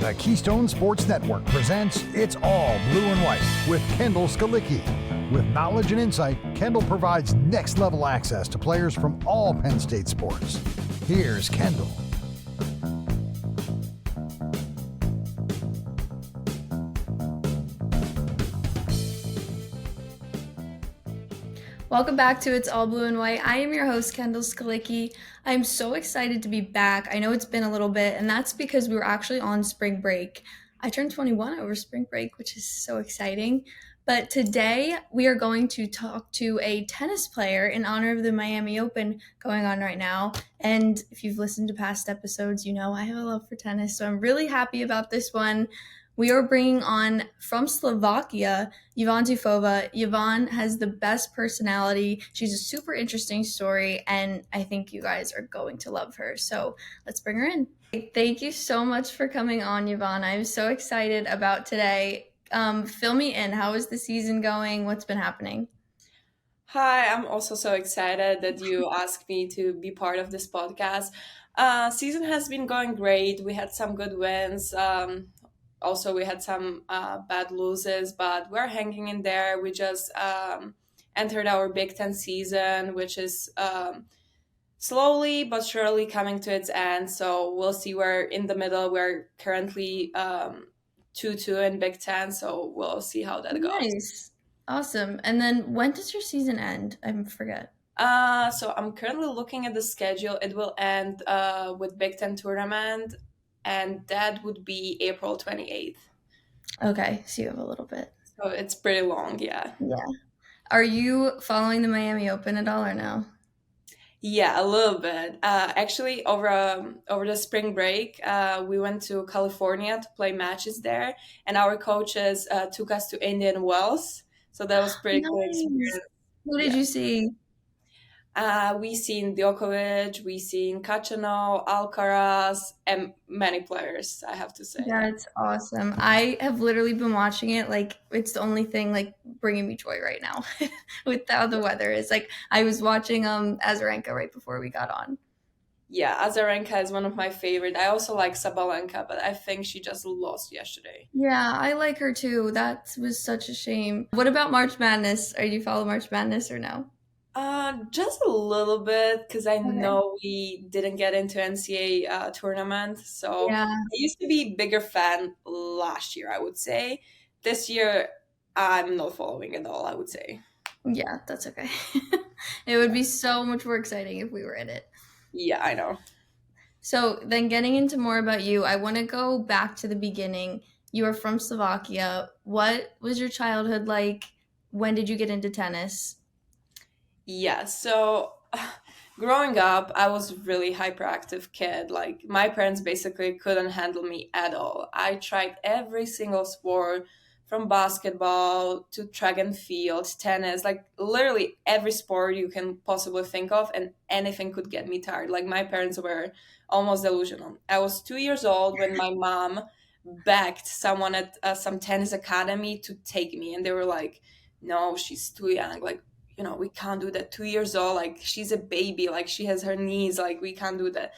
The Keystone Sports Network presents It's All Blue and White with Kendall Skalicki. With knowledge and insight, Kendall provides next-level access to players from all Penn State sports. Here's Kendall. Welcome back to It's All Blue and White. I am your host, Kendall Skalicki. I'm so excited to be back. I know it's been a little bit, and that's because we were actually on spring break. I turned 21 over spring break, which is so exciting. But today, we are going to talk to a tennis player in honor of the Miami Open going on right now. And if you've listened to past episodes, you know I have a love for tennis, so I'm really happy about this one. We are bringing on, from Slovakia, Yvonne Zuffova. Yvonne has the best personality. She's a super interesting story, and I think you guys are going to love her. So let's bring her in. Thank you so much for coming on, Yvonne. I'm so excited about today. Fill me in. How is the season going? What's been happening? Hi, I'm also so excited that you asked me to be part of this podcast. Season has been going great. We had some good wins. Also, we had some bad losses, but we're hanging in there. We just entered our Big Ten season, which is slowly but surely coming to its end. So we'll see. We're in the middle. We're currently 2-2 in Big Ten, so we'll see how that goes. Nice. Awesome. And then when does your season end? I forget. So I'm currently looking at the schedule. It will end with Big Ten tournament, and that would be April 28th. Okay, so you have a little bit. So it's pretty long, yeah. Yeah. Are you following the Miami Open at all or no? Yeah, a little bit. Actually, over the spring break, we went to California to play matches there, and our coaches took us to Indian Wells. So that was pretty cool Nice. experience. Who did you see? We seen Djokovic, we seen Kachano, Alcaraz, and many players, I have to say. That's awesome. I have literally been watching it. Like, it's the only thing like bringing me joy right now with how the weather is. Like, I was watching Azarenka right before we got on. Yeah, Azarenka is one of my favorite. I also like Sabalenka, but I think she just lost yesterday. Yeah, I like her too. That was such a shame. What about March Madness? Do you follow March Madness or no? Just a little bit because I Okay. know we didn't get into NCAA tournament. So Yeah. I used to be bigger fan last year, I would say. This year, I'm not following at all, I would say. Yeah, that's okay. It would be so much more exciting if we were in it. Yeah, I know. So then getting into more about you, I want to go back to the beginning. You are from Slovakia. What was your childhood like? When did you get into tennis? Yeah, so growing up, I was a really hyperactive kid. Like my parents basically couldn't handle me at all. I tried every single sport from basketball to track and field, tennis, like literally every sport you can possibly think of, and anything could get me tired. Like my parents were almost delusional. I was 2 years old when my mom begged someone at some tennis academy to take me, and they were like, no, she's too young. Like, we can't do that. 2 years old, like she's a baby, like she has her knees, like we can't do that.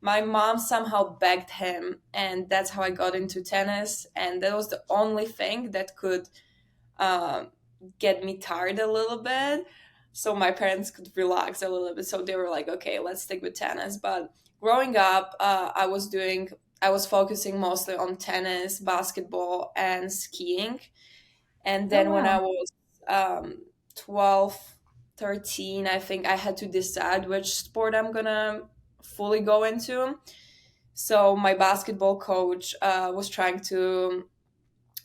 My mom somehow begged him, and that's how I got into tennis. And that was the only thing that could uh, get me tired a little bit, so my parents could relax a little bit. So they were like, okay, let's stick with tennis. But growing up, I was focusing mostly on tennis, basketball, and skiing. And Oh, then when wow. I was 12, 13, I think I had to decide which sport I'm gonna fully go into. So my basketball coach was trying to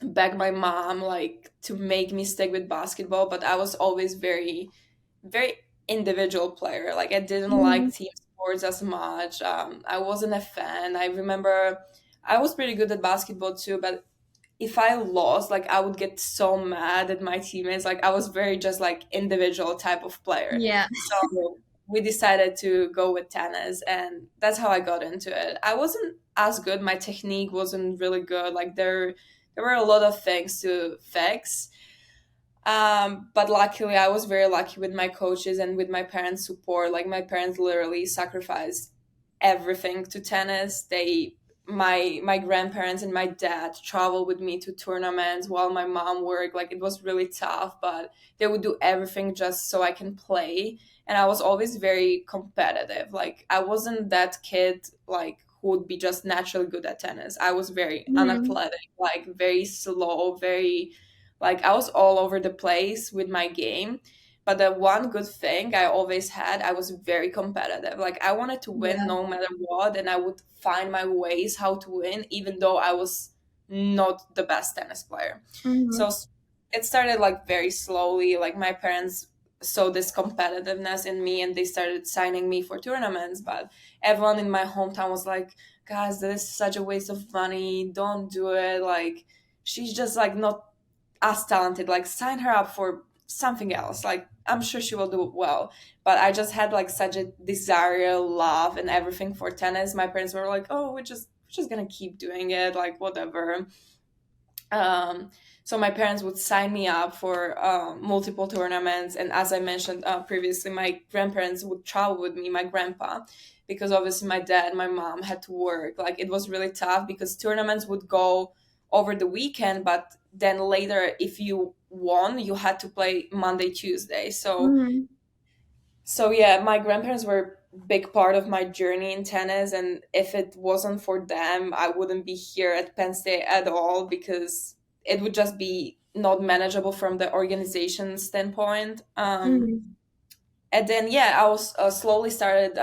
beg my mom like to make me stick with basketball, but I was always very, very individual player. Like I didn't like Mhm. team sports as much. I wasn't a fan. I remember I was pretty good at basketball too, but if I lost, like I would get so mad at my teammates. Like I was very just like individual type of player. Yeah. So we decided to go with tennis, and that's how I got into it. I wasn't as good. My technique wasn't really good. Like there were a lot of things to fix. But luckily, I was very lucky with my coaches and with my parents' support. Like my parents literally sacrificed everything to tennis. They my grandparents and my dad traveled with me to tournaments while my mom worked. Like, it was really tough, but they would do everything just so I can play. And I was always very competitive. Like, I wasn't that kid like who would be just naturally good at tennis. I was very Mhm. unathletic, like very slow, very like I was all over the place with my game. But the one good thing I always had, I was very competitive. Like, I wanted to win Yeah. no matter what, and I would find my ways how to win, even though I was not the best tennis player. So Mhm. it started like very slowly. Like, my parents saw this competitiveness in me and they started signing me for tournaments. But everyone in my hometown was like, guys, this is such a waste of money. Don't do it. Like, she's just like not as talented. Like, sign her up for something else. Like, I'm sure she will do well. But I just had like such a desire, love, and everything for tennis. My parents were like, oh, we're just gonna keep doing it, like whatever. um, so my parents would sign me up for multiple tournaments, and as I mentioned previously, my grandparents would travel with me, my grandpa, because obviously my dad and my mom had to work. Like, it was really tough because tournaments would go over the weekend, but then later, if you won, you had to play Monday, Tuesday. Mhm. So yeah, my grandparents were a big part of my journey in tennis, and if it wasn't for them, I wouldn't be here at Penn State at all, because it would just be not manageable from the organization standpoint. Mhm. And then yeah, I was slowly starting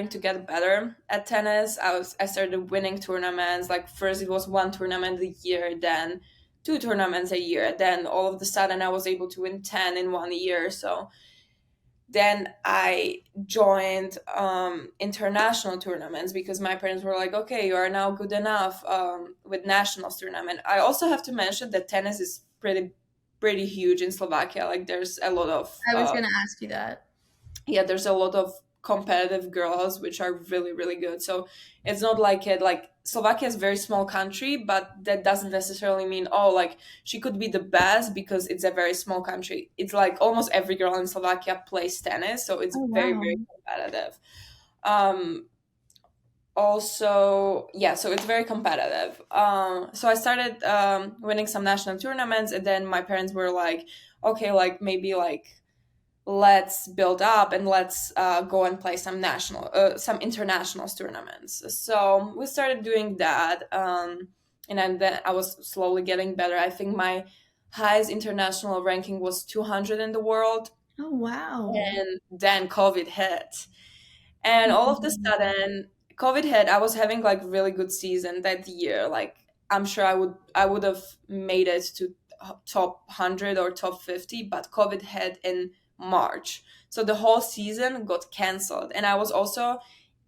to get better at tennis. I started winning tournaments. Like, first it was one tournament a year, then two tournaments a year, then all of a sudden I was able to win 10 in 1 year. So then I joined international tournaments because my parents were like, okay, you are now good enough with nationals tournament. I also have to mention that tennis is pretty huge in Slovakia. Like, there's a lot of I was gonna ask you that. yeah, there's a lot of competitive girls which are really really good. So it's not like it like Slovakia is a very small country, but that doesn't necessarily mean, oh, like, she could be the best because it's a very small country. It's like almost every girl in Slovakia plays tennis, so it's Oh, very wow. very competitive. um Also, yeah, so it's very competitive. So I started winning some national tournaments, and then my parents were like, okay, like, maybe like let's build up and let's go and play some international tournaments. So we started doing that, then I was slowly getting better. I think my highest international ranking was 200 in the world, Oh, wow. and then COVID hit, and all of a Mhm. sudden COVID hit. I was having like really good season that year. Like, I'm sure I would have made it to top 100 or top 50, but COVID hit in March, so the whole season got canceled. And I was also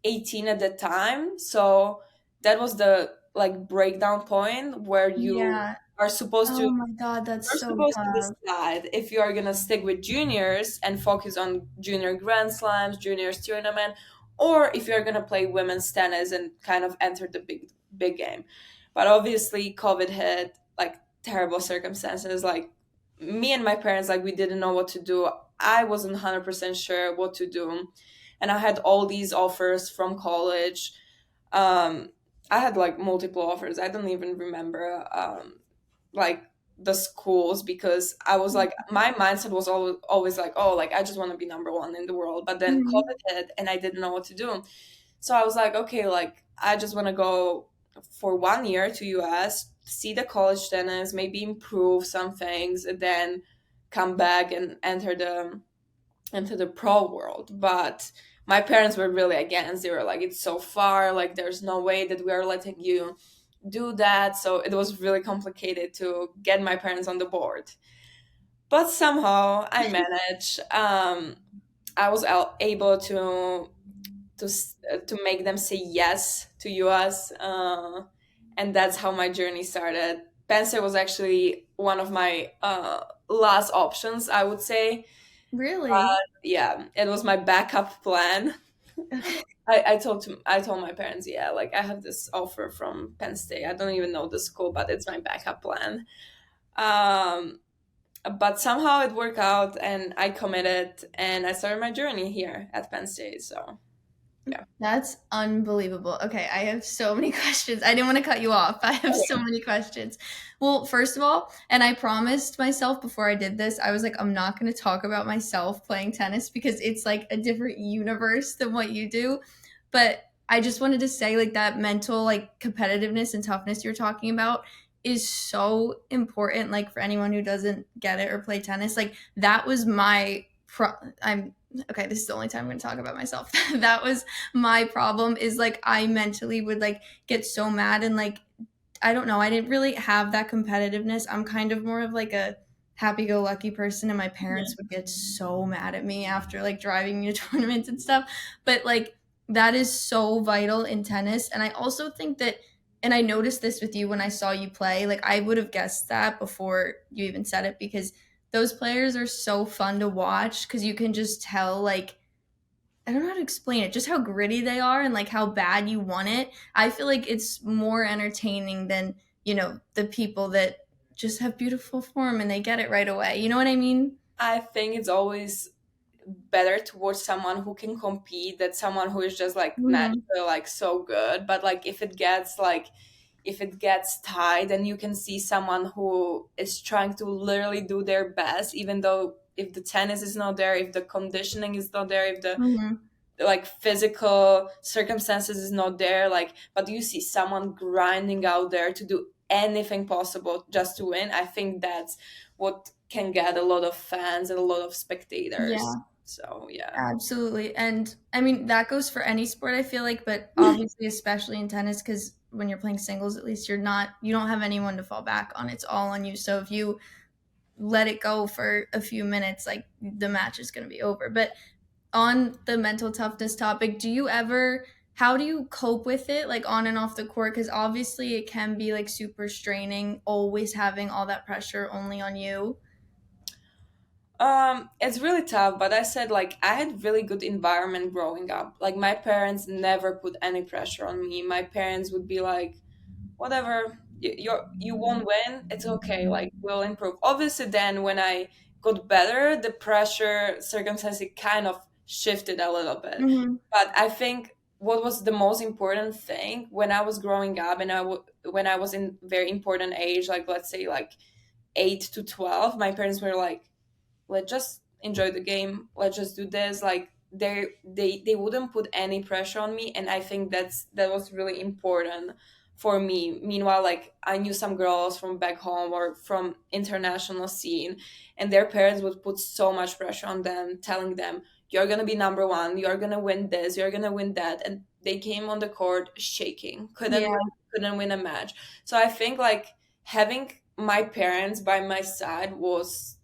18 at the time, so that was the like breakdown point where Yeah. are supposed to Oh my God, that's you're so supposed to tough. decide if you are gonna stick with juniors and focus on junior grand slams, juniors tournament, or if you're gonna play women's tennis and kind of enter the big game. But obviously, COVID hit, like terrible circumstances. Like, me and my parents, like, we didn't know what to do. I wasn't 100% sure what to do, and I had all these offers from college. Um, I had like multiple offers. I don't even remember. Like, the schools, because I was like, my mindset was always like, oh, like, I just want to be number one in the world. But then Mhm. COVID hit and I didn't know what to do. So I was like, okay, like, I just want to go for 1 year to US, see the college tennis, maybe improve some things, and then come back and enter the pro world. But my parents were really against. They were like, it's so far, like, there's no way that we are letting you do that. So it was really complicated to get my parents on the board. But somehow I managed. I was able to make them say yes to us, and that's how my journey started. Penn State was actually one of my last options, I would say. Really? Yeah, it was my backup plan. Okay. I told my parents, yeah, like, I have this offer from Penn State. I don't even know the school, but it's my backup plan. Um, but somehow it worked out, and I committed, and I started my journey here at Penn State. So Yeah. That's unbelievable. Okay, I have so many questions. I didn't want to cut you off. I have so many questions. Well, first of all, and I promised myself before I did this, I was like, I'm not going to talk about myself playing tennis because it's like a different universe than what you do. But I just wanted to say, like, that mental, like, competitiveness and toughness you're talking about is so important. Like, for anyone who doesn't get it or play tennis, like, that was I'm okay. This is the only time I'm going to talk about myself. That was my problem is like I mentally would like get so mad and like I don't know, I didn't really have that competitiveness. I'm kind of more of like a happy-go-lucky person and my parents would get so mad at me after like driving me to tournaments and stuff. But like that is so vital in tennis and I also think that and I noticed this with you when I saw you play. Like I would have guessed that before you even said it because those players are so fun to watch because you can just tell like I don't know how to explain it, just how gritty they are and like how bad you want it. I feel like it's more entertaining than, the people that just have beautiful form and they get it right away. You know what I mean? I think it's always better towards someone who can compete than someone who is just like Mhm. naturally like so good. But like if it gets tight, then you can see someone who is trying to literally do their best, even though if the tennis is not there, if the conditioning is not there, if the Mhm. like physical circumstances is not there, like, but you see someone grinding out there to do anything possible just to win. I think that's what can get a lot of fans and a lot of spectators. Yeah, So yeah. absolutely. And I mean, that goes for any sport, I feel like, but obviously, especially in tennis, because when you're playing singles, at least you don't have anyone to fall back on. It's all on you. So if you let it go for a few minutes, like the match is going to be over. But on the mental toughness topic, how do you cope with it like on and off the court? Because obviously it can be like super straining, always having all that pressure only on you. It's really tough, but I said like I had really good environment growing up. Like my parents never put any pressure on me. My parents would be like, whatever, you won't win, it's okay, like we'll improve. Obviously then when I got better, the pressure circumstance it kind of shifted a little bit. Hmm. But I think what was the most important thing when I was growing up and when I was in very important age, like let's say like 8 to 12, my parents were like, let's just enjoy the game, let's just do this, like they wouldn't put any pressure on me, and I think that was really important for me. Meanwhile, like I knew some girls from back home or from international scene, and their parents would put so much pressure on them, telling them you're gonna be number one, you're gonna win this, you're gonna win that, and they came on the court shaking, Yeah. couldn't win a match. So I think like having my parents by my side was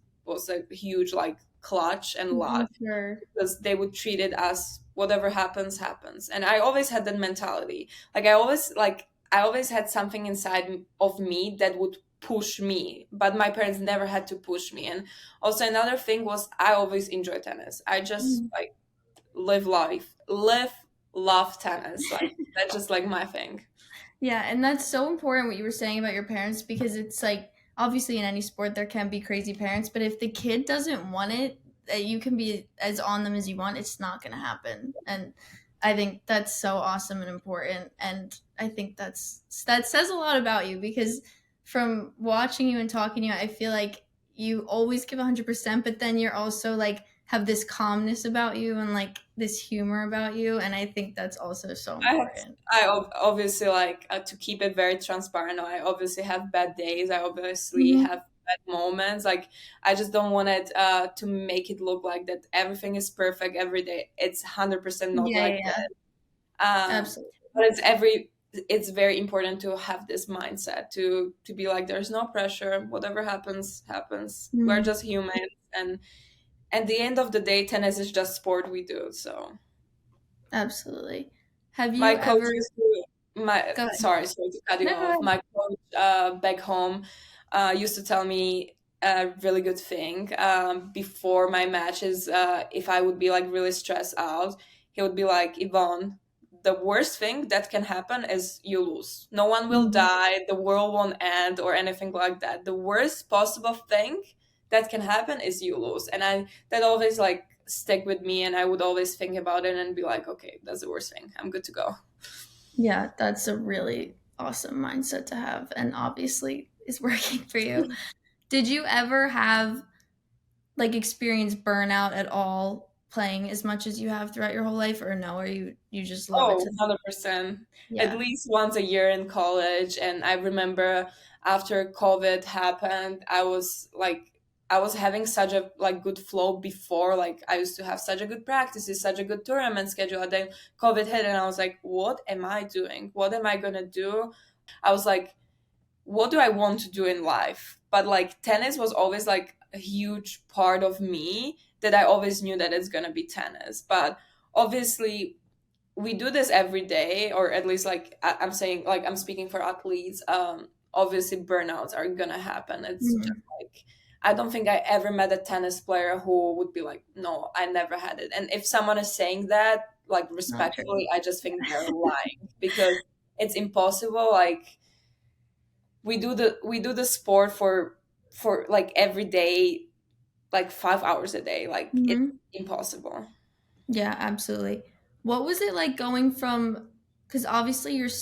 a huge like clutch and For lot, sure. because they would treat it as whatever happens happens, and I always had that mentality. Like I always had something inside of me that would push me, but my parents never had to push me. And also another thing was I always enjoy tennis. I just Mhm. like live love tennis, like that's just like my thing. Yeah, and that's so important what you were saying about your parents because it's like obviously in any sport there can be crazy parents, but if the kid doesn't want it, that you can be as on them as you want, it's not going to happen. And I think that's so awesome and important. And I think that says a lot about you because from watching you and talking to you, I feel like you always give 100%, but then you're also like have this calmness about you and like this humor about you, and I think that's also so I have, important. obviously like to keep it very transparent. I obviously have bad days. I obviously Mhm. have bad moments. Like I just don't want it to make it look like that everything is perfect every day. It's 100% not Yeah, yeah, like yeah. that. Absolutely. But it's very important to have this mindset to be like there's no pressure. Whatever happens happens. We're Mhm. just humans, and at the end of the day, tennis is just sport we do. So. Absolutely. Have My you coach ever used to my go ahead. sorry to cut you No, go off. ahead. My coach back home used to tell me a really good thing before my matches. If I would be like really stressed out, he would be like, Yvonne, the worst thing that can happen is you lose. No one will Mhm. die, the world won't end or anything like that. The worst possible thing that can happen is you lose. And I that always like stick with me, and I would always think about it and be like, okay, that's the worst thing, I'm good to go. Yeah, that's a really awesome mindset to have, and obviously is working for you. Did you ever have like experience burnout at all playing as much as you have throughout your whole life, or no, or you just love it Oh, to 100%. At yeah. least once a year in college. And I remember after COVID happened, I was having such a like good flow before. Like I used to have such a good practices, such a good tournament schedule. And then COVID hit and I was like, what am I doing? What am I gonna do? I was like, what do I want to do in life? But like tennis was always like a huge part of me, that I always knew that it's gonna be tennis. But obviously we do this every day, or at least like I'm saying, like I'm speaking for athletes. Obviously burnouts are gonna happen. It's just Mhm. like, I don't think I ever met a tennis player who would be like, no, I never had it. And if someone is saying that, like Not true. respectfully, I just think they're lying, because it's impossible. Like we do the sport for like every day, like 5 hours a day. Like it's Mhm. impossible. Yeah, absolutely. What was it like going from, because obviously it's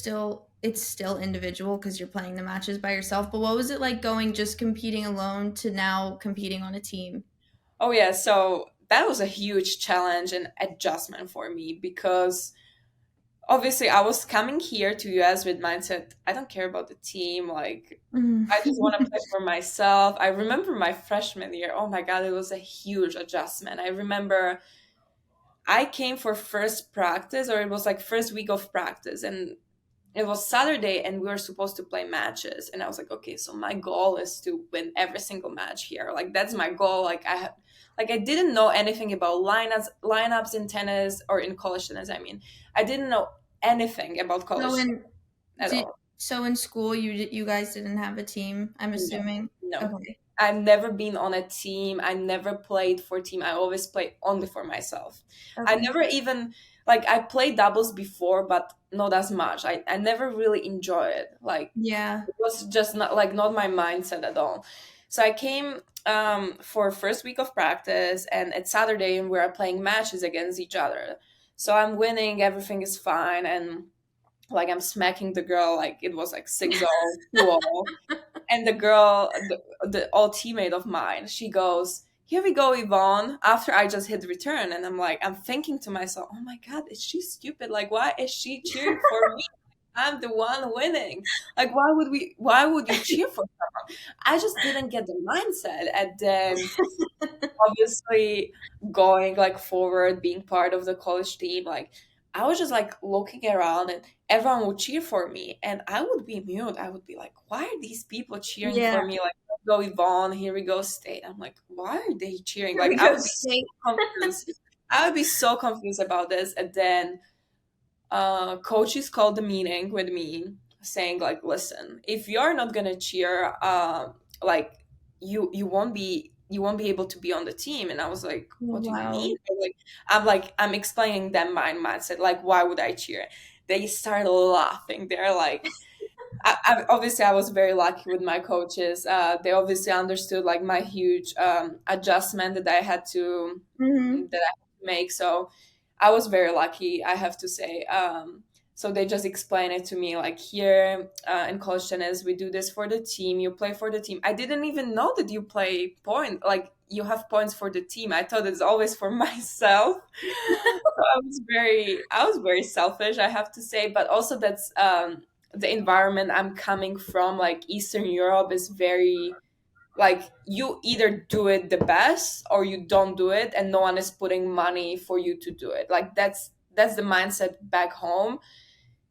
still individual because you're playing the matches by yourself, but what was it like going just competing alone to now competing on a team? Oh yeah, so that was a huge challenge and adjustment for me, because obviously I was coming here to US with mindset, I don't care about the team, like Mhm. I just want to play for myself. I remember my freshman year. Oh my God, it was a huge adjustment. I remember I came for first practice, or it was like first week of practice, and it was Saturday and we were supposed to play matches. And I was like, okay, so my goal is to win every single match here. Like that's my goal. Like I didn't know anything about lineups in tennis, or in college tennis, I mean. I didn't know anything about So college in at did all. so in school you guys didn't have a team, I'm No. assuming? No. Okay. I've never been on a team. I never played for team. I always played only for myself. I Okay. never even, like I played doubles before, but not as much. I never really enjoy it. Like Yeah. it was just not my mindset at all. So I came for first week of practice, and it's Saturday and we're playing matches against each other. So I'm winning, everything is fine, and like I'm smacking the girl like it was like 6-0, 2-0. And the girl, the old teammate of mine, she goes, "Here we go, Yvonne." After I just hit return, and I'm thinking to myself, "Oh my God, is she stupid? Like, why is she cheering for me? I'm the one winning. Like, why would we? Why would you cheer for someone?" I just didn't get the mindset. And then obviously going like forward, being part of the college team, like I was just like looking around and everyone would cheer for me and I would be mute. I would be like, why are these people cheering for Yeah. me? Like, "Let's go Yvonne, here we go State." I'm like, why are they cheering? Here Like we I go, would be so state. confused. I would be so confused about this. And then coaches called the meeting with me saying like, listen, if you're not gonna cheer, like you won't be able to be on the team. And I was like, Oh, what do you wow. mean? Like I'm explaining them my mindset, like why would I cheer? They started laughing. They're like, obviously I was very lucky with my coaches. They obviously understood like my huge adjustment that I had to Mhm. make. So I was very lucky, I have to say. So they just explained it to me like, here in college tennis, we do this for the team. You play for the team. I didn't even know that you play point, like you have points for the team. I thought it's always for myself. So I was very selfish, I have to say. But also that's the environment I'm coming from. Like Eastern Europe is very like you either do it the best or you don't do it, and no one is putting money for you to do it. Like that's the mindset back home.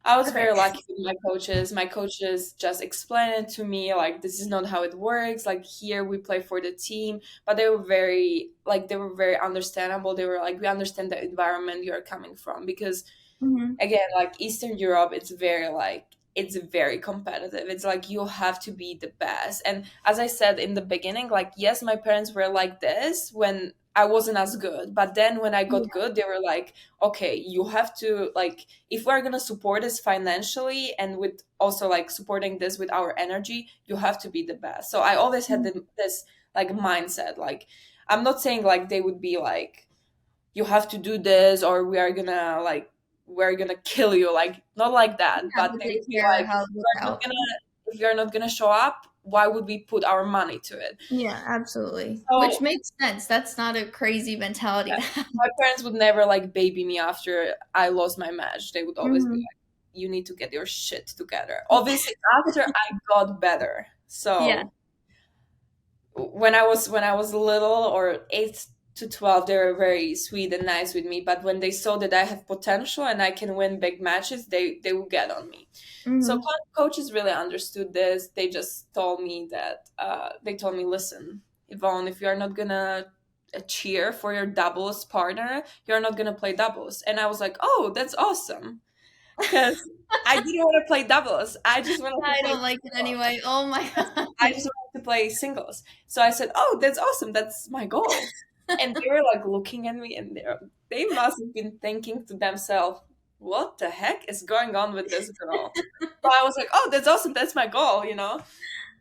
I was Okay. very lucky with my coaches. My coaches just explained it to me like, this is not how it works. Like here we play for the team. But they were very understandable. They were like, we understand the environment you're coming from, because Mhm. again, like Eastern Europe, it's very competitive. It's like you have to be the best. And as I said in the beginning, like yes, my parents were like this when I wasn't as good. But then when I Yeah. got good, they were like, okay, you have to, like, if we're gonna support this financially and with also like supporting this with our energy, you have to be the best. So I always had this like mindset. Like I'm not saying like they would be like you have to do this, or we're gonna kill you, like not like that, Yeah, but but they they would be care like, how it looks we're not out. gonna if you're not gonna show up, why would we put our money to it? Yeah, absolutely. Which So makes sense. That's not a crazy mentality yeah, to have. my parents would never like baby me after I lost my match. They would always be Mhm. like, you need to get your shit together. Obviously after I got better. Yeah. So when I was little, or 8 to 12, they were very sweet and nice with me. But when they saw that I have potential and I can win big matches, they would get on me. So Mhm. coaches really understood this. They just told me that they told me, listen, Yvonne, if you are not gonna cheer for your doubles partner, you're not gonna play doubles. And I was like, oh, that's awesome, because I didn't want to play doubles. I just wanted to I play don't like it singles. anyway. Oh my god. I just wanted to play singles. So I said, "Oh, that's awesome. That's my goal." And they were like looking at me, and they must have been thinking to themselves, "What the heck is going on with this girl?" So I was like, "Oh, that's awesome. That's my goal."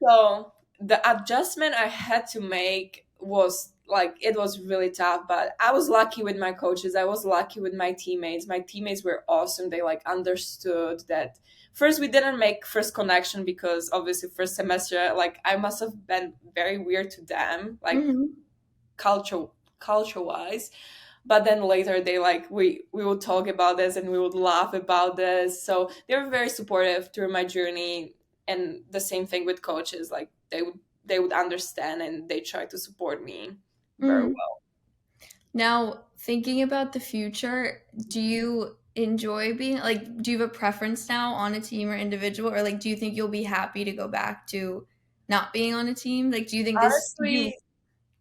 So the adjustment I had to make was like, it was really tough, but I was lucky with my coaches. I was lucky with my teammates. My teammates were awesome. They like understood that. First, we didn't make first connection because obviously first semester, like I must have been very weird to them, like Mhm. culture culture wise. But then later they like we would talk about this and we would laugh about this. So they were very supportive through my journey, and the same thing with coaches. Like they would understand and they try to support me very Mhm. well. Now, thinking about the future, do you enjoy being like, do you have a preference now on a team or individual, or like do you think you'll be happy to go back to not being on a team? Like do you think this you Honestly,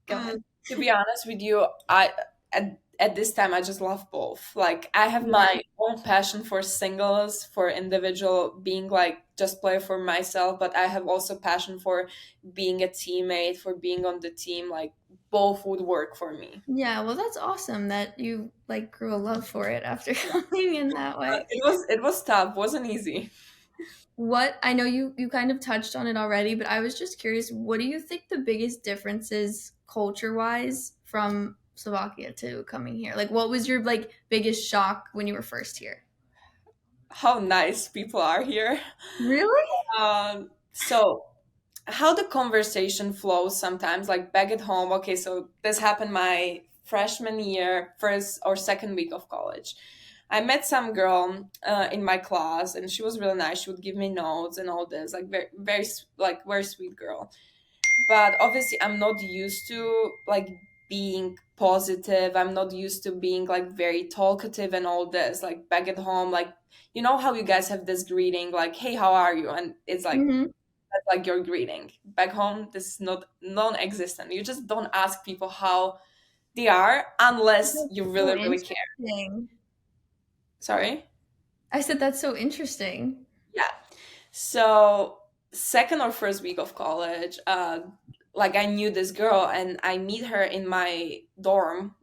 go ahead. to be honest with you, I at this time I just love both. Like I have Yeah. my own passion for singles, for individual, being like just play for myself, but I have also passion for being a teammate, for being on the team. Like both would work for me. Yeah, well that's awesome that you like grew a love for it after coming in that way. It was tough, wasn't easy. What I know you kind of touched on it already, but I was just curious, what do you think the biggest difference is culture-wise from Slovakia to coming here? Like what was your like biggest shock when you were first here? How nice people are here. Really? So how the conversation flows sometimes, like back at home. Okay, so this happened my freshman year, first or second week of college. I met some girl in my class, and she was really nice. She would give me notes and all this, like very, very, like very sweet girl. But obviously, I'm not used to like being positive. I'm not used to being like very talkative and all this. Like back at home, like you know how you guys have this greeting, like "Hey, how are you?" And it's like Mhm. that's like your greeting. Back home, this is not non-existent. You just don't ask people how they are unless That's you so really, really care. interesting. Sorry? I said that's so interesting. Yeah. So second or first week of college, like I knew this girl and I meet her in my dorm,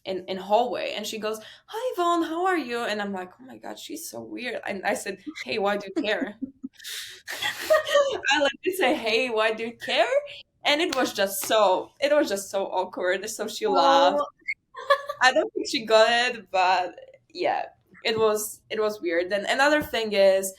in hallway, and she goes, "Hi Yvonne, how are you?" And I'm like, "Oh my god, she's so weird." And I said, "Hey, why do you care?" I like to say, "Hey, why do you care?" And it was just so awkward. So she laughed. Oh, I don't think she got it, but yeah, it was weird. Then another thing is,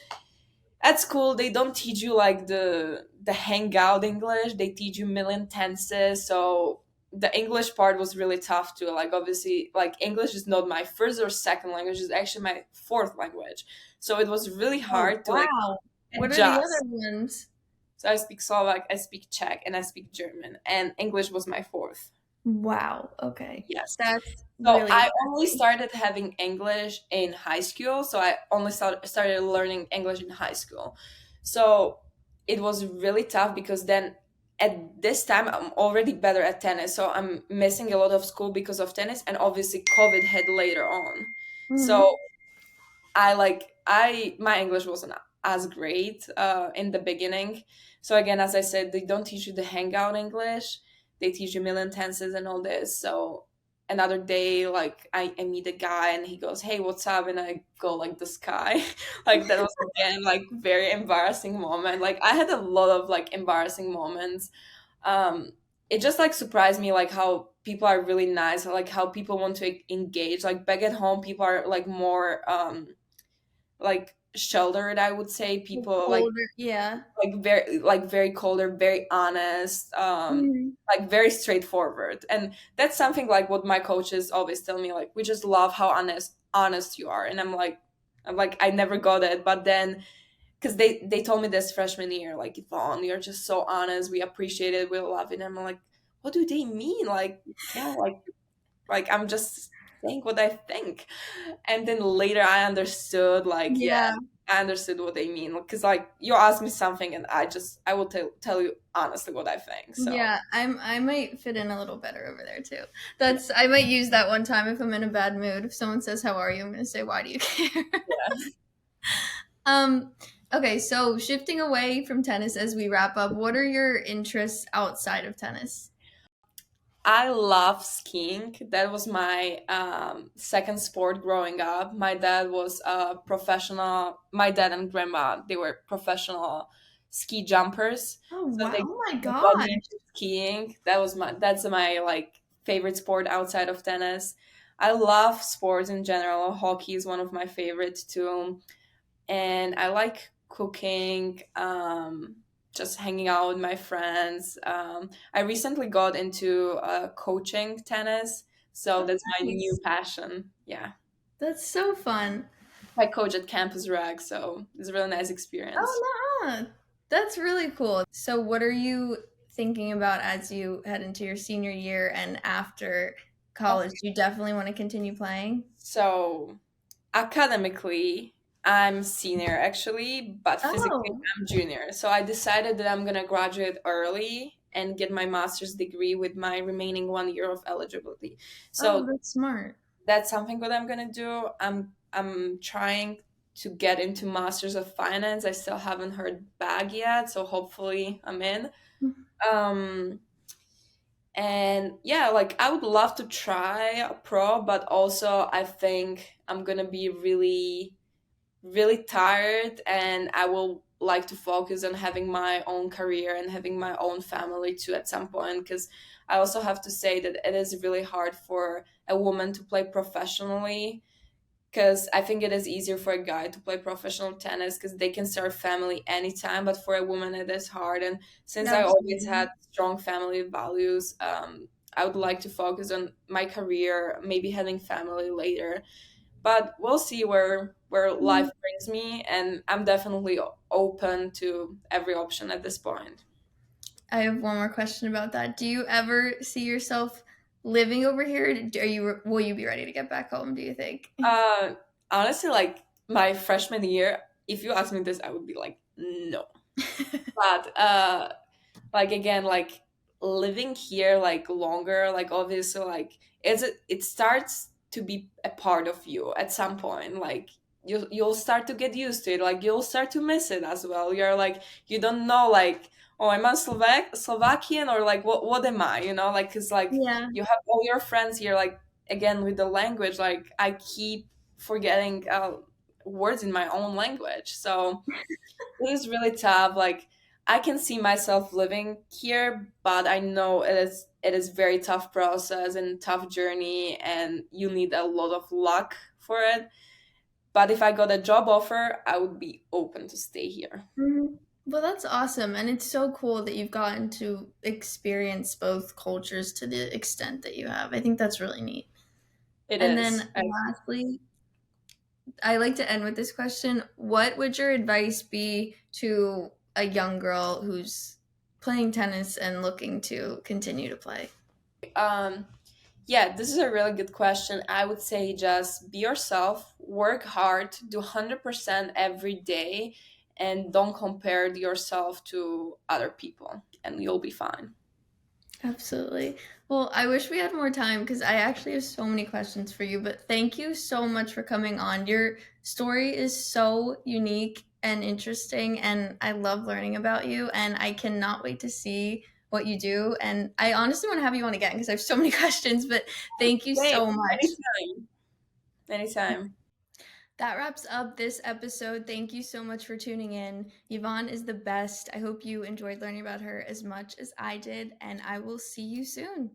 at school they don't teach you like the hangout English. They teach you million tenses. So the English part was really tough too. Like obviously, like English is not my first or second language, it's actually my fourth language. So it was really oh hard to like wow. What are the other adjust. ones? So I speak Slovak, I speak Czech, and I speak German, and English was my fourth. Wow. Okay. Yes. That's So really I only interesting. started having English in high school. So I only started learning English in high school. So it was really tough because then at this time I'm already better at tennis. So I'm missing a lot of school because of tennis, and obviously COVID hit later on. Mhm. So I my English wasn't as great in the beginning. So again, as I said, they don't teach you the hangout English. They teach you million tenses and all this. So another day, like I meet a guy and he goes, "Hey, what's up?" And I go like the sky. Like that was again like very embarrassing moment. Like I had a lot of like embarrassing moments. Um, it just like surprised me like how people are really nice, like how people want to engage. Like back at home, people are like more like sheltered, I would say. Like People colder, yeah. like very cold, or very honest, Mhm. like very straightforward. And that's something like what my coaches always tell me, like we just love how honest you are. And I'm like I never got it, but then because they told me this freshman year, like, Yvonne, you're just so honest, we appreciate it, we love it. And I'm like, what do they mean? Like, yeah, like I'm just saying what I think. And then later I understood, like, yeah, Yeah. I understood what they mean. Because like you ask me something and I will tell you honestly what I think. So Yeah, I might fit in a little better over there too. That's I might use that one time if I'm in a bad mood. If someone says how are you, I'm gonna say why do you care? yeah. um okay, so shifting away from tennis as we wrap up, what are your interests outside of tennis? I love skiing. That was my second sport growing up. My dad was a professional. My dad and grandma, they were professional ski jumpers. Oh So wow, oh my they got me gosh. into skiing. That's my like favorite sport outside of tennis. I love sports in general. Hockey is one of my favorites too, and I like cooking, just hanging out with my friends. I recently got into coaching tennis, so Oh that's my new nice. passion. Yeah, That's so fun. I coach at Campus Rag, so it's a really nice experience. Oh no. That's really cool. So what are you thinking about as you head into your senior year and after college? Do you definitely want to continue playing? So academically, I'm senior actually, but physically Oh. I'm junior. So I decided that I'm gonna graduate early and get my master's degree with my remaining 1 year of eligibility. Oh, So that's smart. that's something that I'm gonna do. I'm trying to get into Masters of Finance. I still haven't heard back yet, so hopefully I'm in. Um, and yeah, like I would love to try a pro, but also I think I'm gonna be really, really tired, and I will like to focus on having my own career and having my own family too at some point. Because I also have to say that it is really hard for a woman to play professionally, because I think it is easier for a guy to play professional tennis because they can start a family anytime, but for a woman it is hard. And since I always Absolutely. had strong family values, I would like to focus on my career, maybe having family later. But we'll see where life Mhm. brings me, and I'm definitely open to every option at this point. I have one more question about that. Do you ever see yourself living over here? Are you will you be ready to get back home, do you think? Uh, Honestly, like my freshman year, if you asked me this, I would be like, no. But like again, like living here like longer, like obviously like it starts to be a part of you at some point. Like you'll start to get used to it, like you'll start to miss it as well. You're like, you don't know, like, oh, am I Slovakian, or like what am I, like, because like Yeah. you have all your friends here. Like again, with the language, like I keep forgetting words in my own language, so it is really tough. Like I can see myself living here, but I know it is very tough process and tough journey, and you need a lot of luck for it. But if I got a job offer, I would be open to stay here. Mhm. Well, that's awesome, and it's so cool that you've gotten to experience both cultures to the extent that you have. I think that's really neat. It And is. then lastly, I like to end with this question. What would your advice be to a young girl who's playing tennis and looking to continue to play? Um, yeah, this is a really good question. I would say just be yourself, work hard, do 100% every day, and don't compare yourself to other people, and you'll be fine. Absolutely. Well, I wish we had more time because I actually have so many questions for you, but thank you so much for coming on. Your story is so unique and interesting, and I love learning about you, and I cannot wait to see what you do. And I honestly want to have you on again because I have so many questions, but thank you Same. so much. Anytime. Anytime. That wraps up this episode. Thank you so much for tuning in. Yvonne is the best. I hope you enjoyed learning about her as much as I did, and I will see you soon.